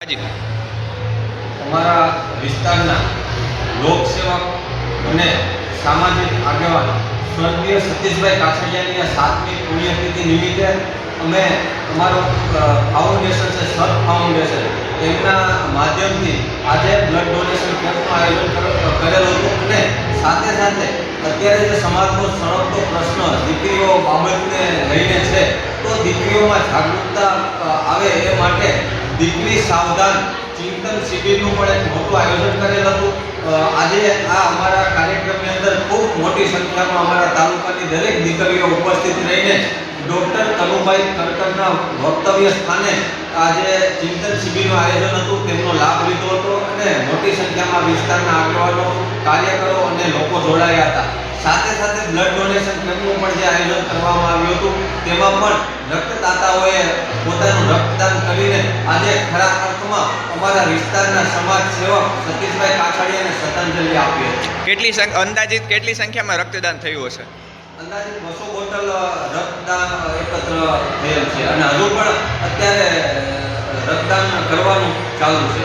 જી અમારા વિસ્તારના લોકસેવક અને સામાજિક આગેવાન સ્વર્ગીય સતીશભાઈ કાછડિયાની આ 7મી પુણ્યતિથિ નિમિત્તે અમે અમારું ફાઉન્ડેશન છે સત ફાઉન્ડેશન એમના માધ્યમથી આજે બ્લડ ડોનેશન કેમ્પનું આયોજન કરેલું હતું અને સાથે સાથે અત્યારે જે સમાજનો સળગતો પ્રશ્ન દીકરીઓ બાબતને લઈને છે તો દીકરીઓમાં જાગૃતતા આવે એ માટે દીકરી સાવધાન ચિંતન શિબિરનું પણ એક મોટું આયોજન કરેલ હતું. આજે આ અમારા કાર્યક્રમની અંદર ખૂબ મોટી સંખ્યામાં અમારા તાલુકાની દરેક દીકરીઓ ઉપસ્થિત રહીને ડૉક્ટર કનુભાઈ કરકરના વક્તવ્ય સ્થાને આજે ચિંતન શિબિરનું આયોજન હતું તેમનો લાભ લીધો હતો અને મોટી સંખ્યામાં વિસ્તારના આગેવાનો કાર્યકરો અને લોકો જોડાયા હતા. સાથે સાથે બ્લડ ડોનેશન કેમ્પનું પણ જે આયોજન કરવામાં આવ્યું હતું તેમાં પણ રક્તદાતાઓએ પોતાનું રક્તદાન કરીને આજે ખરા અર્થમાં અમારા વિસ્તારના સમાજ સેવક સતીશભાઈ કાછડિયાને શ્રદ્ધાંજલિ આપી હતી. અંદાજિત કેટલી સંખ્યામાં રક્તદાન થયું હશે? અંદાજિત 200 બોટલ રક્તદાન એકત્ર થયેલ છે અને હજુ પણ અત્યારે રક્તદાન કરવાનું ચાલુ છે.